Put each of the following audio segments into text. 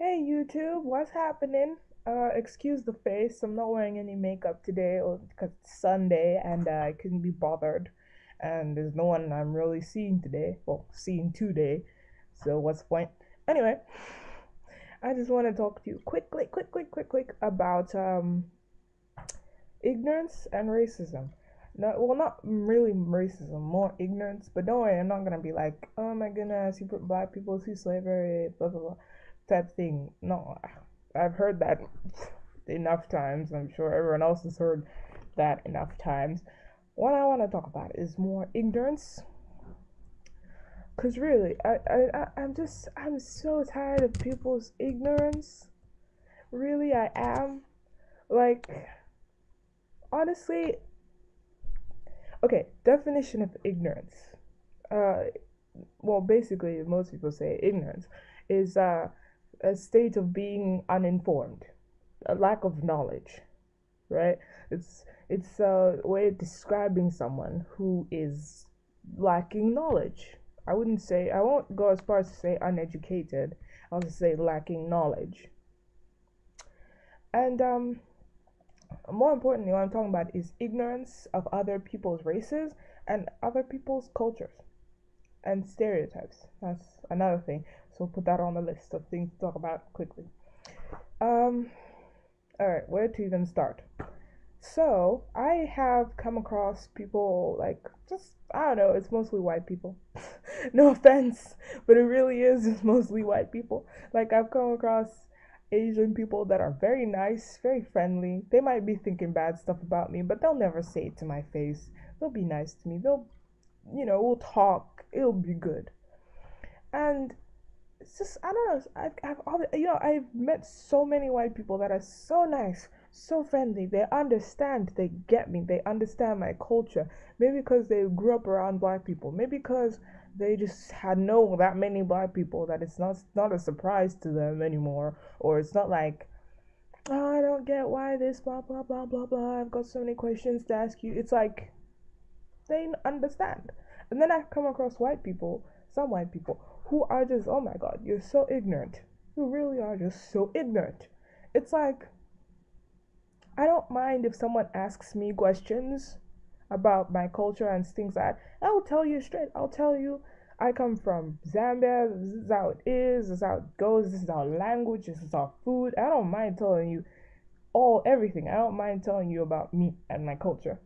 Hey YouTube, what's happening? Excuse the face. I'm not wearing any makeup today because it's Sunday and I couldn't be bothered. And there's no one I'm really seeing today. Well, seeing today. So what's the point? Anyway, I just want to talk to you quick about ignorance and racism. No, well, not really racism, more ignorance. But don't worry, I'm not gonna be like, oh my goodness, you put black people through slavery, blah blah blah, type thing. No, I've heard that enough times. I'm sure everyone else has heard that enough times. What I want to talk about is more ignorance, cause really, I'm so tired of people's ignorance. Really, I am. Like, honestly, okay. Definition of ignorance. Uh, well, basically, most people say ignorance is a state of being uninformed, a lack of knowledge, right? It's a way of describing someone who is lacking knowledge. I won't go as far as to say uneducated. I'll just say lacking knowledge. And more importantly, what I'm talking about is ignorance of other people's races and other people's cultures and stereotypes. That's another thing. So put that on the list of things to talk about quickly. Um, all right, where to even start? So I have come across people like just I don't know. It's mostly white people. No offense, but it really is. It's mostly white people. Like I've come across Asian people that are very nice, very friendly. They might be thinking bad stuff about me, but they'll never say it to my face. They'll be nice to me. We'll talk. It'll be good. And it's just I don't know. I've met so many white people that are so nice, so friendly. They understand. They get me. They understand my culture. Maybe because they grew up around black people. Maybe because they just had known that many black people that it's not a surprise to them anymore. Or it's not like, oh, I don't get why this blah blah blah blah blah. I've got so many questions to ask you. It's like they understand. And then I come across white people, some white people, who are just, oh my god, you're so ignorant. You really are just so ignorant. It's like, I don't mind if someone asks me questions about my culture and things like that. I will tell you straight. I'll tell you, I come from Zambia. This is how it is. This is how it goes. This is our language. This is our food. I don't mind telling you everything. I don't mind telling you about me and my culture.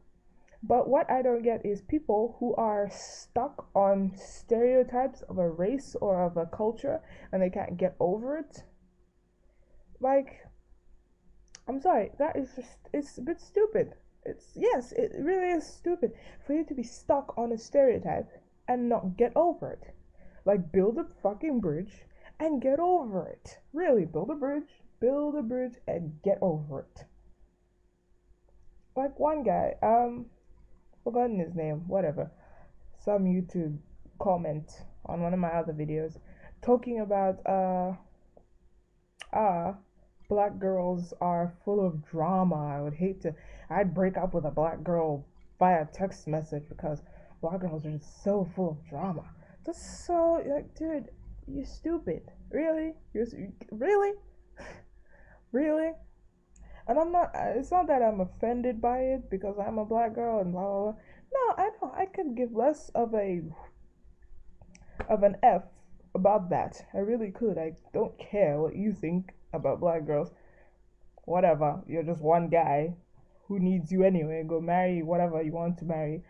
But what I don't get is people who are stuck on stereotypes of a race or of a culture and they can't get over it. Like, I'm sorry, that is just, it's a bit stupid. Yes, it really is stupid for you to be stuck on a stereotype and not get over it. Like, build a fucking bridge and get over it. Really, build a bridge and get over it. Like one guy, forgotten his name, whatever. Some YouTube comment on one of my other videos talking about uh black girls are full of drama. I'd break up with a black girl via text message because black girls are just so full of drama. That's so like, dude, you're stupid. Really? Really? Really? And I'm not. It's not that I'm offended by it because I'm a black girl and blah blah blah. No, I know I could give less of an F about that. I really could. I don't care what you think about black girls. Whatever. You're just one guy who needs you anyway. Go marry whatever you want to marry.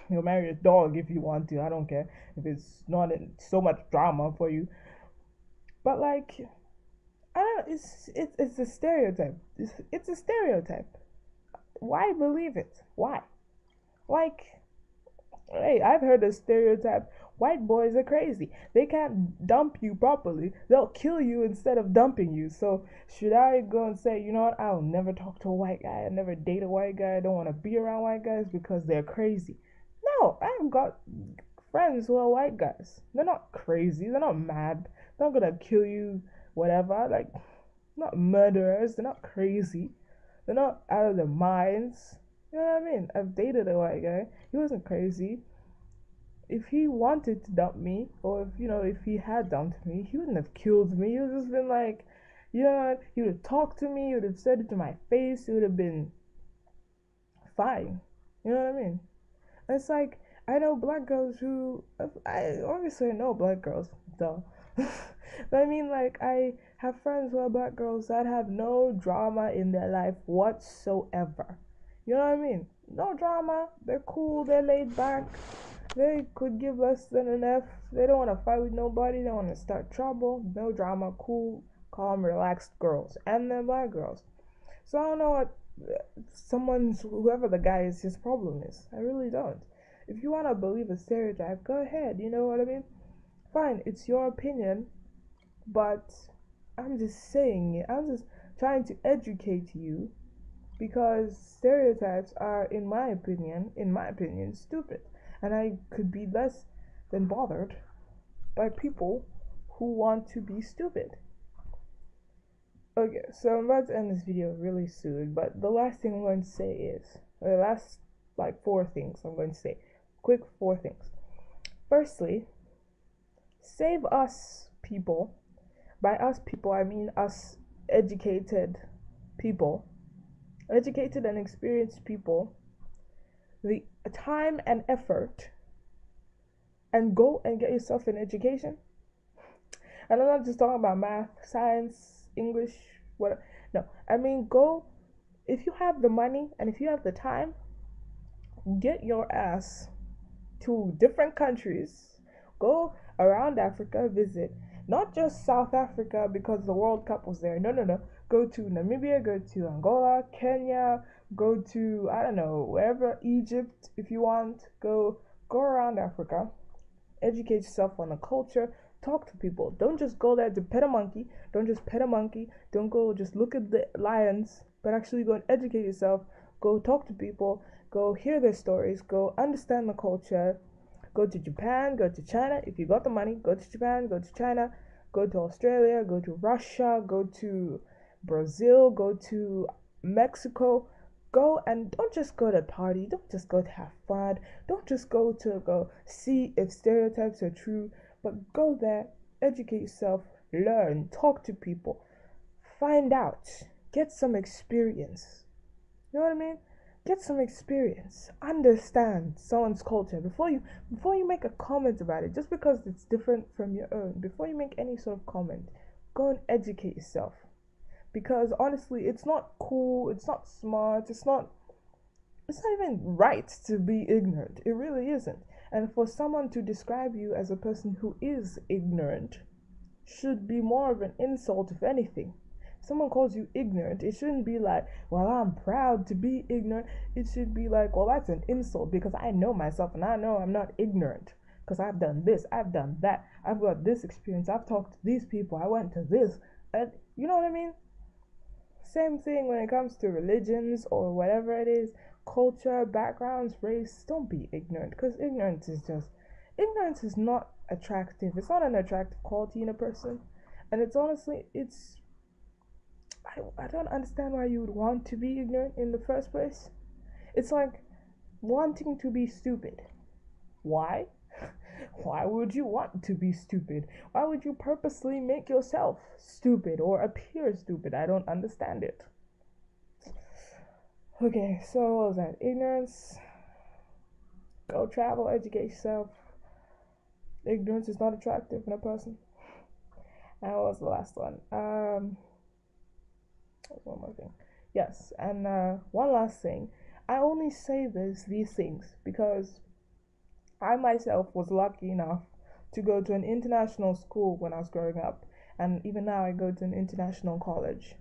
You'll marry a dog if you want to. I don't care if it's not so much drama for you. But like, I don't. It's a stereotype. It's a stereotype. Why believe it? Why? Like, hey, I've heard a stereotype. White boys are crazy. They can't dump you properly. They'll kill you instead of dumping you. So should I go and say, you know what? I'll never talk to a white guy. I never date a white guy. I don't want to be around white guys because they're crazy. No, I've got friends who are white guys. They're not crazy. They're not mad. They're not gonna kill you. Whatever. Like, not murderers. They're not crazy. They're not out of their minds. You know what I mean? I've dated a white guy. He wasn't crazy. if he wanted to dump me, or if if he had dumped me, he wouldn't have killed me. He would have just been like, he would have talked to me, he would have said it to my face, it would have been fine. You know what I mean? It's like, I know black girls who, I obviously know black girls, duh. But I mean, like, I have friends who are black girls that have no drama in their life whatsoever. You know what I mean? No drama. They're cool. They're laid back. They could give less than an F. They don't want to fight with nobody. They don't want to start trouble. No drama. Cool, calm, relaxed girls. And they're black girls. So I don't know what whoever the guy is, his problem is. I really don't. If you want to believe a stereotype, go ahead. You know what I mean? Fine, it's your opinion, but I'm just saying it. I'm just trying to educate you because stereotypes are, in my opinion, stupid. And I could be less than bothered by people who want to be stupid. Okay, so I'm about to end this video really soon, but the last thing I'm going to say is, the last like 4 things I'm going to say. Quick 4 things. Firstly, save us people. By us people, I mean us educated people, educated and experienced people, the time and effort, and go and get yourself an education. And I'm not just talking about math, science, English, whatever. No, I mean, go, if you have the money and if you have the time, get your ass to different countries. Go around Africa, visit not just South Africa because the World Cup was there. No, no, no. Go to Namibia, go to Angola, Kenya, go to, I don't know, wherever, Egypt if you want. Go around Africa. Educate yourself on the culture. Talk to people. Don't just go there to pet a monkey. Don't just pet a monkey. Don't go just look at the lions, but actually go and educate yourself. Go talk to people. Go hear their stories. Go understand the culture. Go to Japan. Go to China. If you got the money, go to Japan. Go to China. Go to Australia. Go to Russia. Go to Brazil. Go to Mexico. Go, and don't just go to party. Don't just go to have fun. Don't just go to go see if stereotypes are true. But go there, educate yourself, learn, talk to people, find out, get some experience. You know what I mean? Get some experience. Understand someone's culture before you make a comment about it. Just because it's different from your own, before you make any sort of comment, go and educate yourself. Because honestly, it's not cool, it's not smart, it's not even right to be ignorant. It really isn't. And for someone to describe you as a person who is ignorant should be more of an insult, if anything. If someone calls you ignorant, it shouldn't be like, well, I'm proud to be ignorant. It should be like, well, that's an insult because I know myself and I know I'm not ignorant because I've done this, I've done that, I've got this experience, I've talked to these people, I went to this. And you know what I mean? Same thing when it comes to religions or whatever it is, culture, backgrounds, race. Don't be ignorant because ignorance is not attractive. It's not an attractive quality in a person. And it's honestly, I don't understand why you would want to be ignorant in the first place. It's like wanting to be stupid. Why? Why would you want to be stupid? Why would you purposely make yourself stupid or appear stupid? I don't understand it. Okay, so what was that? Ignorance. Go travel, educate yourself. Ignorance is not attractive in a person. And what was the last one? One more thing. Yes, and one last thing. I only say these things because I myself was lucky enough to go to an international school when I was growing up, and even now I go to an international college.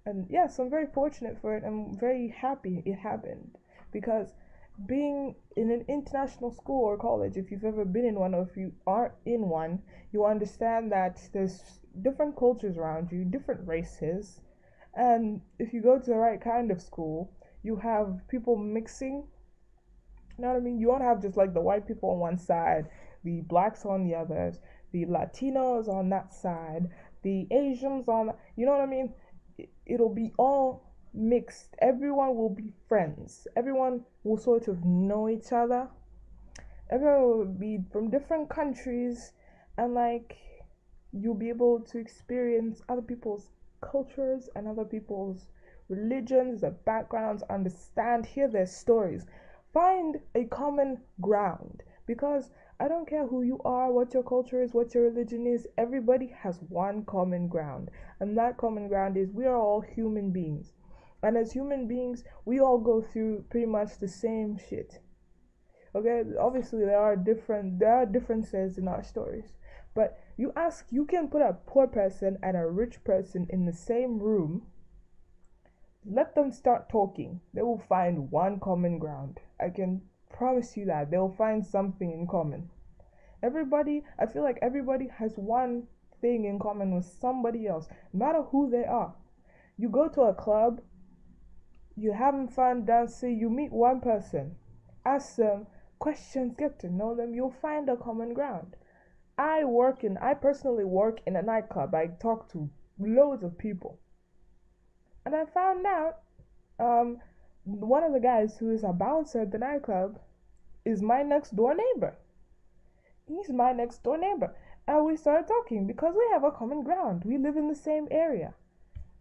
And yes, I'm very fortunate for it. I'm very happy it happened because being in an international school or college, if you've ever been in one or if you are in one, you understand that there's different cultures around you, different races, and if you go to the right kind of school, you have people mixing. You know what I mean? You won't have just like the white people on one side, the blacks on the others, the Latinos on that side, the Asians on, you know what I mean? It'll be all mixed. Everyone will be friends. Everyone will sort of know each other. Everyone will be from different countries, and like you'll be able to experience other people's cultures and other people's religions, their backgrounds, understand, hear their stories, find a common ground. Because I don't care who you are, what your culture is, what your religion is, everybody has one common ground. And that common ground is we are all human beings. And as human beings, we all go through pretty much the same shit. Okay, obviously there are differences in our stories, but you can put a poor person and a rich person in the same room, let them start talking, they will find one common ground. I can promise you that they'll find something in common. I feel like everybody has one thing in common with somebody else, no matter who they are. You go to a club, you having fun dancing, you meet one person, ask them questions, get to know them, you'll find a common ground. I personally work in a nightclub. I talk to loads of people. And I found out one of the guys who is a bouncer at the nightclub is my next door neighbor. He's my next door neighbor. And we started talking because we have a common ground. We live in the same area.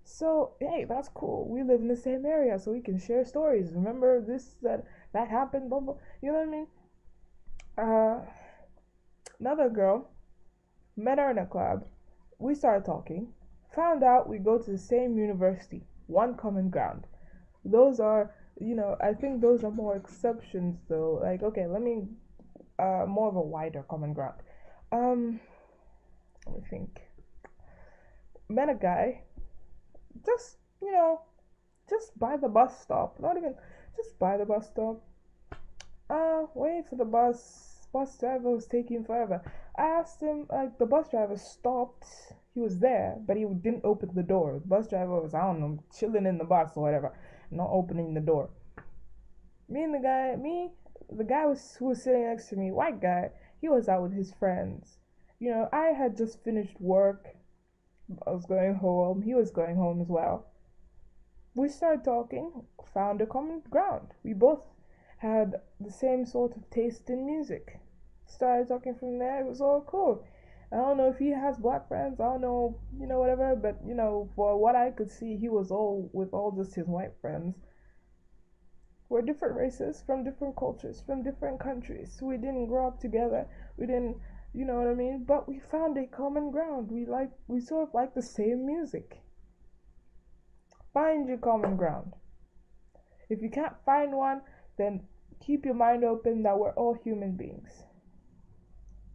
So, hey, that's cool. We live in the same area, so we can share stories. Remember this, that happened, blah, blah. You know what I mean? Uh, Another girl, met her in a club. We started talking. Found out we go to the same university. One common ground. Those are, I think those are more exceptions, though. Like, okay, let me, more of a wider common ground. Um, Let me think. Met a guy, just, just by the bus stop. Not even, just by the bus stop. Waiting for the bus. Bus driver was taking forever. I asked him, like, the bus driver stopped. He was there, but he didn't open the door. The bus driver was, I don't know, chilling in the bus or whatever, not opening the door. The guy who was sitting next to me, white guy, he was out with his friends. I had just finished work. I was going home. He was going home as well. We started talking, found a common ground. We both had the same sort of taste in music. Started talking from there. It was all cool. I don't know if he has black friends. I don't know, whatever. But for what I could see, he was all with all just his white friends. We're different races from different cultures, from different countries. We didn't grow up together. We didn't, you know what I mean? But we found a common ground. We sort of like the same music. Find your common ground. If you can't find one, then keep your mind open that we're all human beings.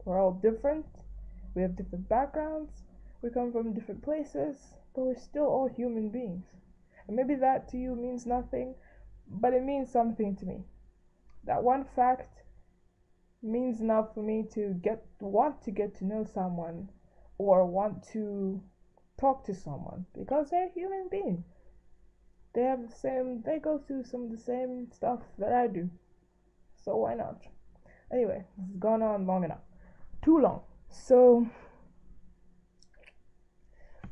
We're all different. We have different backgrounds. We come from different places, but we're still all human beings. And maybe that to you means nothing, but it means something to me. That one fact means enough for me to want to get to know someone or want to talk to someone because they're a human being. They go through some of the same stuff that I do. So why not? Anyway, this has gone on long enough. Too long. So,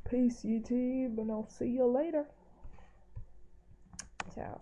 peace, YouTube, and I'll see you later. Ciao.